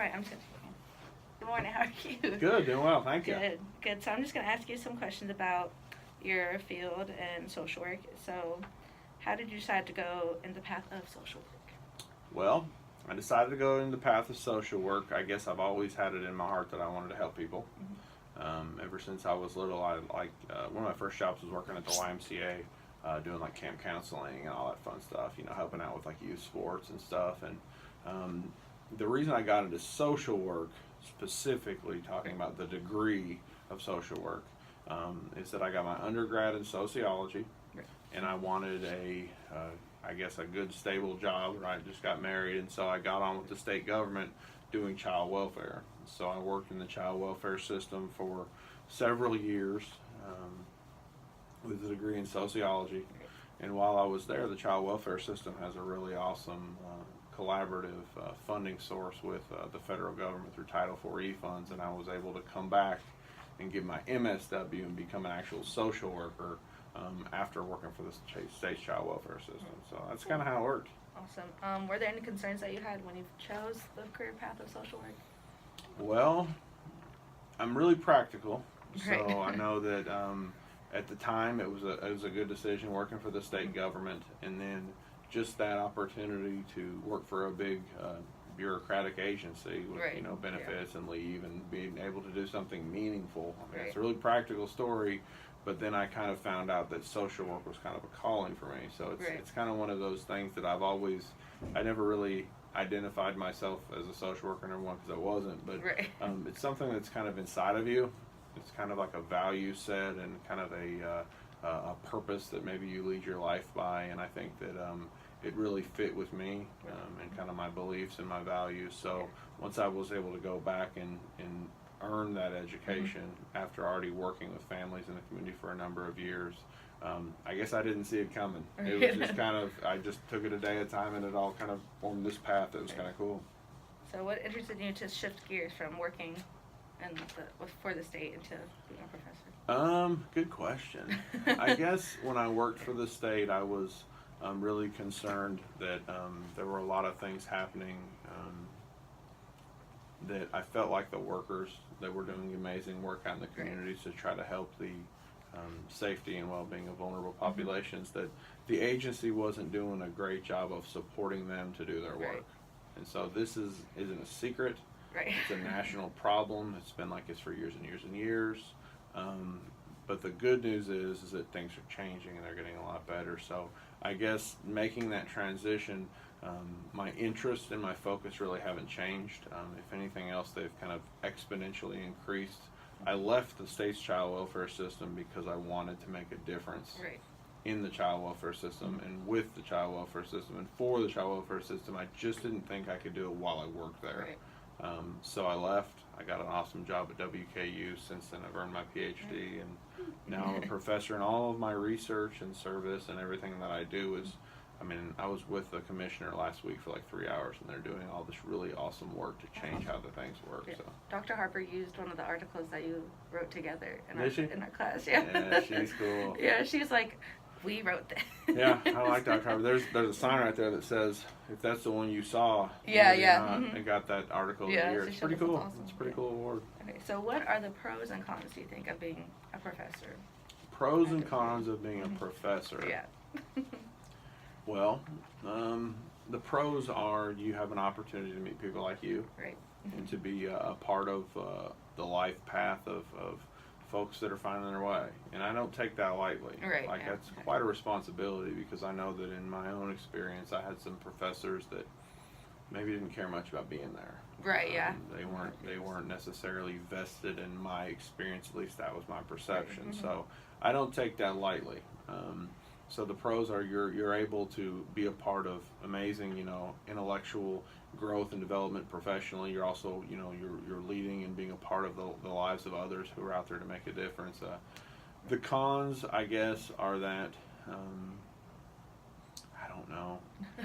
right, I'm just gonna. Good morning. How are you? Good, doing well, thank you. Good. Good. So I'm just gonna ask you some questions about your field and social work. So, how did you decide to go in the path of social work? Well, I decided to go in the path of social work. I guess I've always had it in my heart that I wanted to help people. Ever since I was little, one of my first jobs was working at the YMCA, doing like camp counseling and all that fun stuff. You know, helping out with like youth sports and stuff. And the reason I got into social work, specifically talking about the degree of social work, is that I got my undergrad in sociology, and I wanted I guess a good stable job. Right, just got married, and so I got on with the state government doing child welfare. So I worked in the child welfare system for several years with a degree in sociology. And while I was there, the child welfare system has a really awesome collaborative funding source with the federal government through Title IV funds, and I was able to come back and get my MSW and become an actual social worker after working for the state's child welfare system. So that's kind of how it worked. Awesome. Were there any concerns that you had when you chose the career path of social work? Well, I'm really practical, so Right. I know that at the time it was a good decision working for the state government, and then just that opportunity to work for a big bureaucratic agency with Right. benefits and leave and being able to do something meaningful. I mean, Right. it's a really practical story, but then I kind of found out that social work was kind of a calling for me. So it's kind of one of those things that I never really identified myself as a social worker, number one, because I wasn't, but it's something that's kind of inside of you. It's kind of like a value set and kind of a purpose that maybe you lead your life by, and I think that it really fit with me and kind of my beliefs and my values. So once I was able to go back and earn that education after already working with families in the community for a number of years, I guess I didn't see it coming. It was just kind of, I just took it a day at a time, and it all kind of formed this path that was kind of cool. So what interested you to shift gears from working for the state into being a professor? Good question. I guess when I worked for the state, I was really concerned that there were a lot of things happening that I felt like the workers that were doing amazing work out in the communities to try to help the safety and well-being of vulnerable populations, that the agency wasn't doing a great job of supporting them to do their work. And so this isn't a secret. It's a national problem. It's been like this for years and years and years. But the good news is that things are changing and they're getting a lot better. So I guess making that transition, my interest and my focus really haven't changed. If anything else, they've kind of exponentially increased. I left the state's child welfare system because I wanted to make a difference in the child welfare system and with the child welfare system and for the child welfare system. I just didn't think I could do it while I worked there. So I left. I got an awesome job at WKU. Since then, I've earned my PhD, and now I'm a professor. And all of my research and service and everything that I do is, I was with the commissioner last week for like 3 hours, and they're doing all this really awesome work to change how the things work. So Dr. Harper used one of the articles that you wrote together in our class. Yeah, she's cool. Yeah, she's like, we wrote that. Yeah, I like Dr. Harper. There's a sign right there that says, if that's the one you saw, I got that article of the year. It's pretty cool. Awesome. It's a pretty cool award. Okay, so what are the pros and cons, do you think, of being a professor? Pros and cons of being a professor. Yeah. Well, the pros are you have an opportunity to meet people like you, and to be a part of the life path of folks that are finding their way. And I don't take that lightly. That's quite a responsibility, because I know that in my own experience, I had some professors that maybe didn't care much about being there. They weren't necessarily vested in my experience. At least that was my perception. So I don't take that lightly. So the pros are you're able to be a part of amazing, intellectual growth and development professionally. You're also, you're leading and being a part of the lives of others who are out there to make a difference. The cons, I guess, are that I don't know.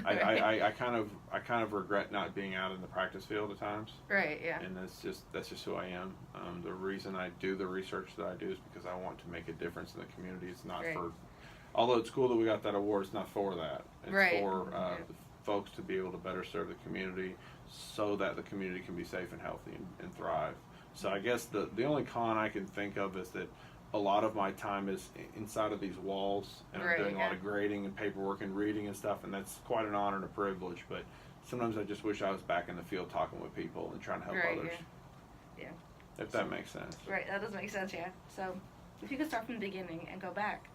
I kind of regret not being out in the practice field at times. And that's just who I am. The reason I do the research that I do is because I want to make a difference in the community. It's not for, although it's cool that we got that award, it's not for that. It's for the folks to be able to better serve the community, so that the community can be safe and healthy and thrive. So I guess the only con I can think of is that a lot of my time is inside of these walls, and I'm doing a lot of grading and paperwork and reading and stuff, and that's quite an honor and a privilege. But sometimes I just wish I was back in the field talking with people and trying to help others. Yeah. If that makes sense. Right, that does make sense, yeah. So if you could start from the beginning and go back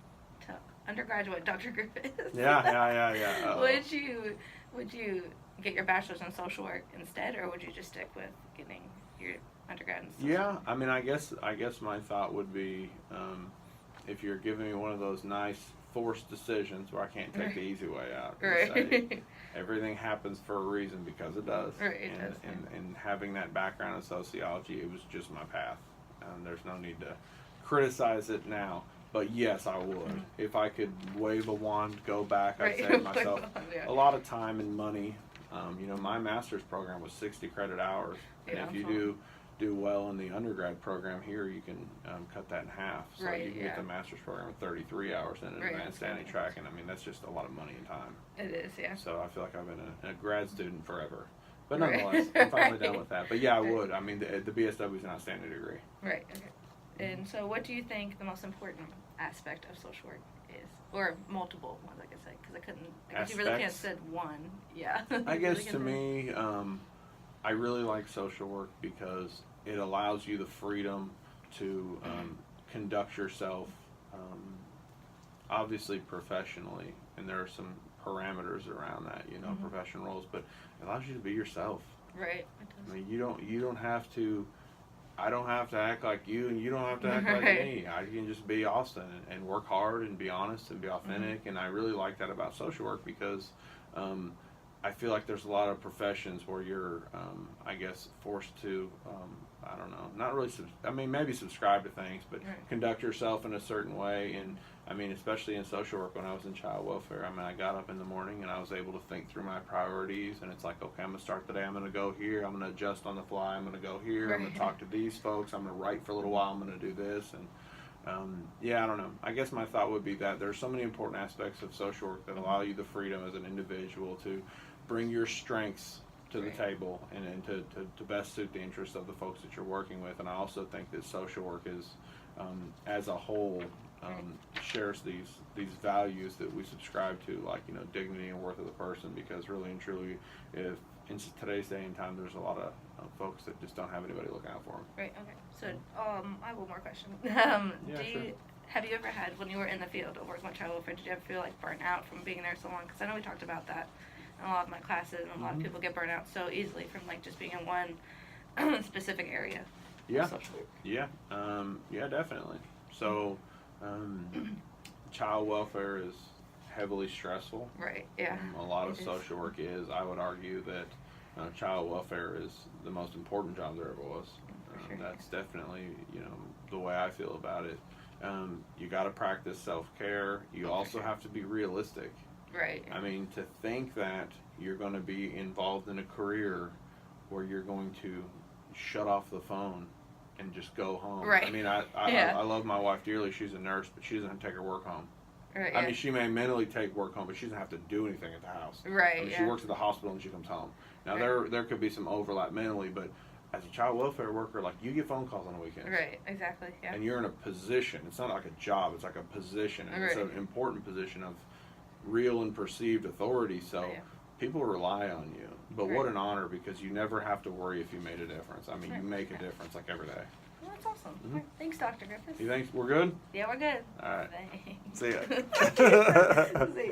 to undergraduate Dr. Griffiths. Yeah. Would you get your bachelor's in social work instead, or would you just stick with getting your undergrad in social work? Yeah, I mean, I guess my thought would be, if you're giving me one of those nice forced decisions where I can't take the easy way out, and say, everything happens for a reason, because it does. Right, and having that background in sociology, it was just my path. There's no need to criticize it now. But yes, I would. If I could wave a wand, go back, I'd save myself a lot of time and money. My master's program was 60 credit hours. And if you do well in the undergrad program here, you can cut that in half. So you can get the master's program in 33 hours in an advanced standing track. And I mean, that's just a lot of money and time. It is, yeah. So I feel like I've been a grad student forever. But nonetheless, I'm finally done with that. But yeah, I would. I mean, the BSW is an outstanding degree. Right, okay. And so what do you think the most important aspect of social work is? Or multiple ones, I could say, because I guess you really can't say one. Yeah. I guess to me, I really like social work because it allows you the freedom to conduct yourself, obviously professionally, and there are some parameters around that, professional roles, but it allows you to be yourself. Right. I mean, you don't have to. I don't have to act like you, and you don't have to act like me. I can just be Austin and work hard and be honest and be authentic. And I really like that about social work because I feel like there's a lot of professions where you're, I guess, forced to, I don't know, not really, maybe subscribe to things, but conduct yourself in a certain way. And I mean, especially in social work, when I was in child welfare, I got up in the morning and I was able to think through my priorities, and it's like, okay, I'm going to start the day, I'm going to go here, I'm going to adjust on the fly, I'm going to go here, I'm going to talk to these folks, I'm going to write for a little while, I'm going to do this, and I don't know. I guess my thought would be that there's so many important aspects of social work that allow you the freedom as an individual to bring your strengths to the table and to best suit the interests of the folks that you're working with. And I also think that social work is, as a whole, shares these values that we subscribe to, like, dignity and worth of the person, because really and truly, if in today's day and time, there's a lot of folks that just don't have anybody looking out for them. Right, okay. So, I have one more question. Have you ever had, when you were in the field of working with child welfare, did you ever feel like burnt out from being there so long? Because I know we talked about that in a lot of my classes, and a lot of people get burnt out so easily from just being in one specific area. Yeah, definitely. So, child welfare is heavily stressful. Right, yeah. A lot of social work is. I would argue that child welfare is the most important job there ever was. That's definitely, the way I feel about it. You got to practice self-care. You also have to be realistic. Right. I mean, to think that you're going to be involved in a career where you're going to shut off the phone and just go home. Right. I mean, I love my wife dearly. She's a nurse, but she doesn't have to take her work home. Right. I mean, she may mentally take work home, but she doesn't have to do anything at the house. Right. I mean, she works at the hospital and she comes home. Now, there could be some overlap mentally, but as a child welfare worker, like, you get phone calls on the weekends. Right, exactly, yeah. And you're in a position. It's not like a job. It's like a position. And it's an important position of real and perceived authority. So people rely on you. But what an honor, because you never have to worry if you made a difference. I mean, you make a difference, like, every day. Well, that's awesome. Right. Thanks, Dr. Griffiths. You think we're good? Yeah, we're good. All right. Thanks. See ya. See ya.